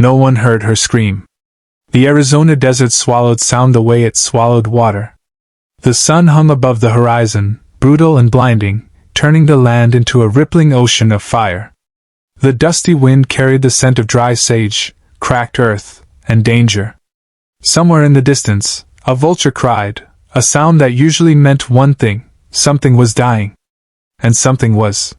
No one heard her scream. The Arizona desert swallowed sound the way it swallowed water. The sun hung above the horizon, brutal and blinding, turning the land into a rippling ocean of fire. The dusty wind carried the scent of dry sage, cracked earth, and danger. Somewhere in the distance, a vulture cried, a sound that usually meant one thing: something was dying. And something was.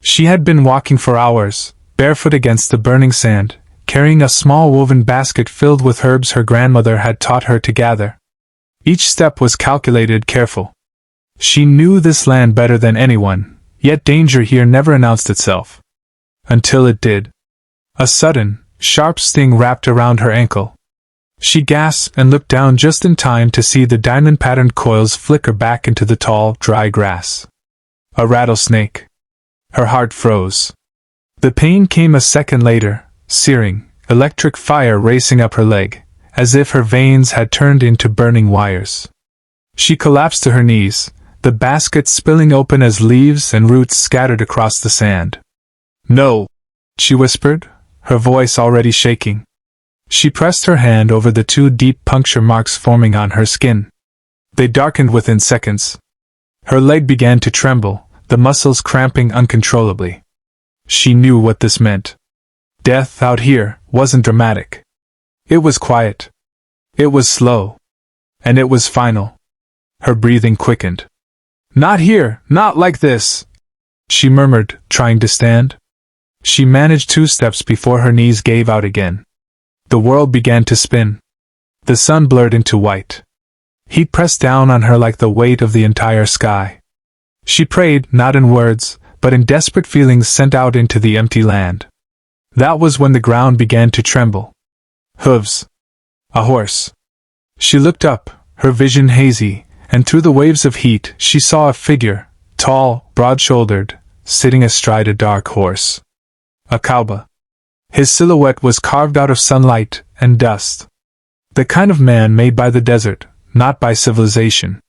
She had been walking for hours, barefoot against the burning sand, carrying a small woven basket filled with herbs her grandmother had taught her to gather. Each step was calculated, careful. She knew this land better than anyone, yet danger here never announced itself. Until it did. A sudden, sharp sting wrapped around her ankle. She gasped and looked down just in time to see the diamond-patterned coils flicker back into the tall, dry grass. A rattlesnake. Her heart froze. The pain came a second later, searing, electric fire racing up her leg, as if her veins had turned into burning wires. She collapsed to her knees, the basket spilling open as leaves and roots scattered across the sand. "No," she whispered, her voice already shaking. She pressed her hand over the 2 deep puncture marks forming on her skin. They darkened within seconds. Her leg began to tremble, the muscles cramping uncontrollably. She knew what this meant. Death out here wasn't dramatic. It was quiet. It was slow. And it was final. Her breathing quickened. "Not here, not like this," she murmured, trying to stand. She managed 2 steps before her knees gave out again. The world began to spin. The sun blurred into white. Heat pressed down on her like the weight of the entire sky. She prayed, not in words, but in desperate feelings sent out into the empty land. That was when the ground began to tremble. Hooves. A horse. She looked up, her vision hazy, and through the waves of heat she saw a figure, tall, broad-shouldered, sitting astride a dark horse. A cowboy. His silhouette was carved out of sunlight and dust. The kind of man made by the desert, not by civilization.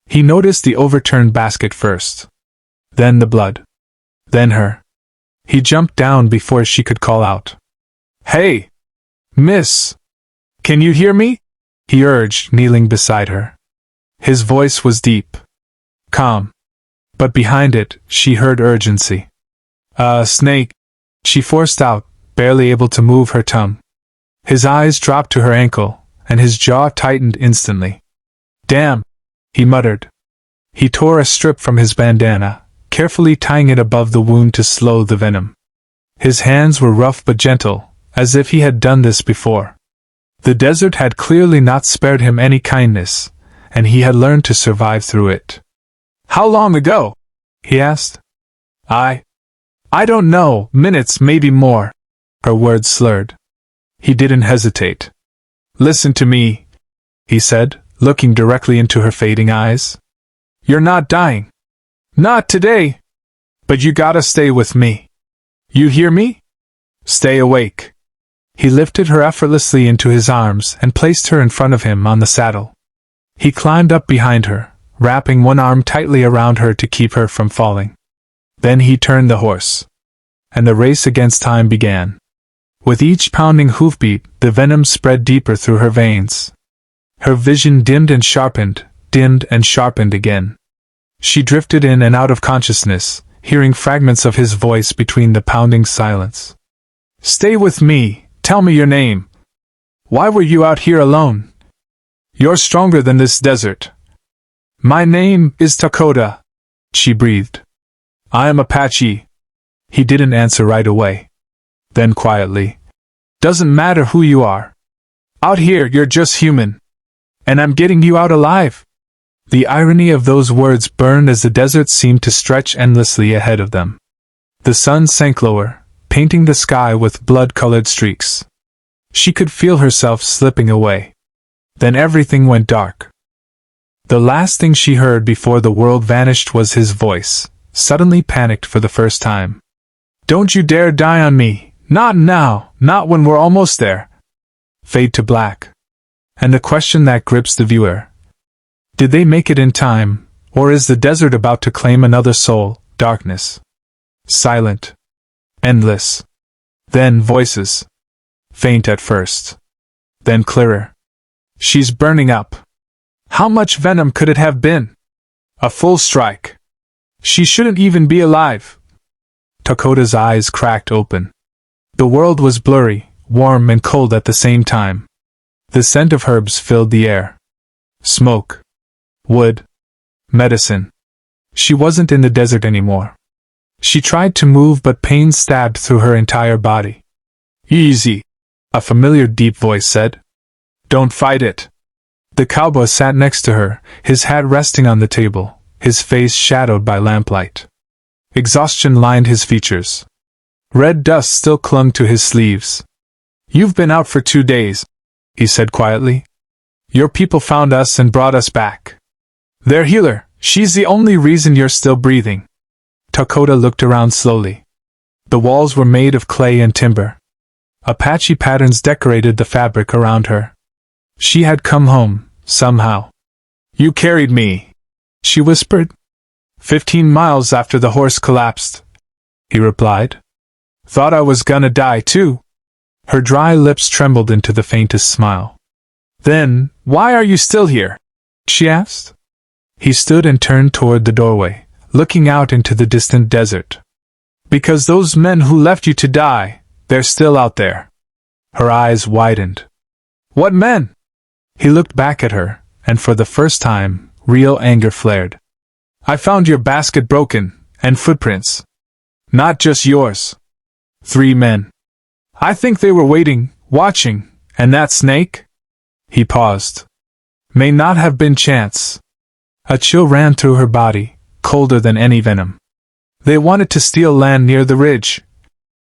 He noticed the overturned basket first. Then the blood. Then her. He jumped down before she could call out. "Hey! Miss! Can you hear me?" he urged, kneeling beside her. His voice was deep. Calm. But behind it, she heard urgency. Snake," she forced out, barely able to move her tongue. His eyes dropped to her ankle, and his jaw tightened instantly. "Damn," he muttered. He tore a strip from his bandana, carefully tying it above the wound to slow the venom. His hands were rough but gentle, as if he had done this before. The desert had clearly not spared him any kindness, and he had learned to survive through it. "How long ago?" he asked. I don't know, minutes, maybe more." Her words slurred. He didn't hesitate. "Listen to me," he said, looking directly into her fading eyes. "You're not dying. Not today. But you gotta stay with me. You hear me? Stay awake." He lifted her effortlessly into his arms and placed her in front of him on the saddle. He climbed up behind her, wrapping one arm tightly around her to keep her from falling. Then he turned the horse. And the race against time began. With each pounding hoofbeat, the venom spread deeper through her veins. Her vision dimmed and sharpened again. She drifted in and out of consciousness, hearing fragments of his voice between the pounding silence. "Stay with me, tell me your name. Why were you out here alone? You're stronger than this desert." "My name is Takoda," she breathed. "I am Apache." He didn't answer right away. Then quietly, "Doesn't matter who you are. Out here you're just human. And I'm getting you out alive." The irony of those words burned as the desert seemed to stretch endlessly ahead of them. The sun sank lower, painting the sky with blood-colored streaks. She could feel herself slipping away. Then everything went dark. The last thing she heard before the world vanished was his voice, suddenly panicked for the first time. "Don't you dare die on me, not now, not when we're almost there." Fade to black. And the question that grips the viewer. Did they make it in time, or is the desert about to claim another soul? Darkness. Silent. Endless. Then voices. faint at first. Then clearer. She's burning up. How much venom could it have been? A full strike. She shouldn't even be alive. Takoda's eyes cracked open. The world was blurry, warm and cold at the same time. The scent of herbs filled the air. Smoke. Wood. Medicine. She wasn't in the desert anymore. She tried to move, but pain stabbed through her entire body. Easy, a familiar deep voice said. Don't fight it. The cowboy sat next to her, his hat resting on the table, his face shadowed by lamplight. Exhaustion lined his features. Red dust still clung to his sleeves. You've been out for 2 days, he said quietly. Your people found us and brought us back. Their healer, she's the only reason you're still breathing. Takoda looked around slowly. The walls were made of clay and timber. Apache patterns decorated the fabric around her. She had come home, somehow. You carried me, she whispered. 15 miles after the horse collapsed, he replied. Thought I was gonna die too. Her dry lips trembled into the faintest smile. Then, why are you still here? She asked. He stood and turned toward the doorway, looking out into the distant desert. Because those men who left you to die, they're still out there. Her eyes widened. What men? He looked back at her, and for the first time, real anger flared. I found your basket broken, and footprints. Not just yours. 3 men. I think they were waiting, watching, and that snake? He paused. May not have been chance. A chill ran through her body, colder than any venom. They wanted to steal land near the ridge,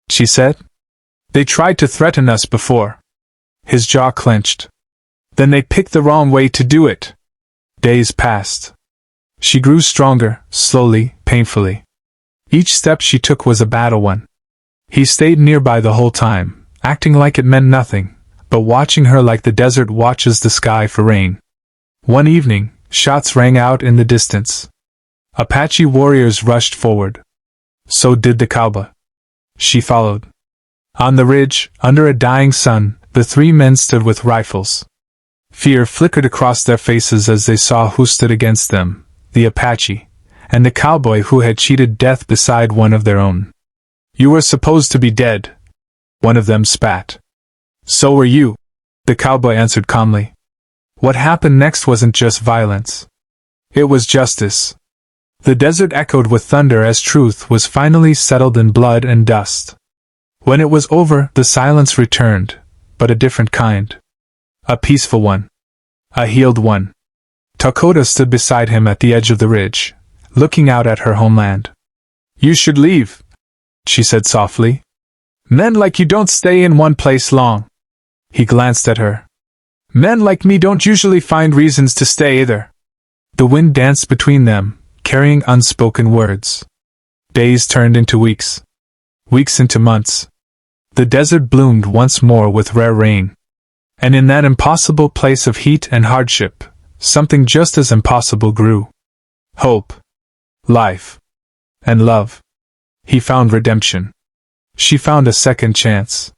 she said. They tried to threaten us before. His jaw clenched. Then they picked the wrong way to do it. Days passed. She grew stronger, slowly, painfully. Each step she took was a battle one. He stayed nearby the whole time, acting like it meant nothing, but watching her like the desert watches the sky for rain. One evening, shots rang out in the distance. Apache warriors rushed forward. So did the cowboy. She followed. On the ridge, under a dying sun, the 3 men stood with rifles. Fear flickered across their faces as they saw who stood against them, the Apache, and the cowboy who had cheated death beside one of their own. You were supposed to be dead, one of them spat. So were you, the cowboy answered calmly. What happened next wasn't just violence. It was justice. The desert echoed with thunder as truth was finally settled in blood and dust. When it was over, the silence returned, but a different kind. A peaceful one. A healed one. Takoda stood beside him at the edge of the ridge, looking out at her homeland. You should leave, she said softly. Men like you don't stay in one place long. He glanced at her. Men like me don't usually find reasons to stay either. The wind danced between them, carrying unspoken words. Days turned into weeks. Weeks into months. The desert bloomed once more with rare rain. And in that impossible place of heat and hardship, something just as impossible grew. Hope. Life. And love. He found redemption. She found a second chance.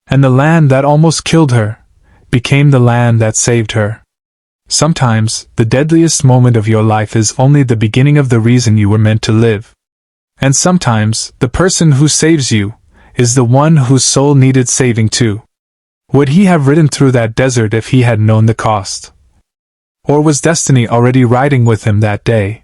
And the land that almost killed her became the land that saved her. Sometimes, the deadliest moment of your life is only the beginning of the reason you were meant to live. And sometimes, the person who saves you is the one whose soul needed saving too. Would he have ridden through that desert if he had known the cost? Or was destiny already riding with him that day?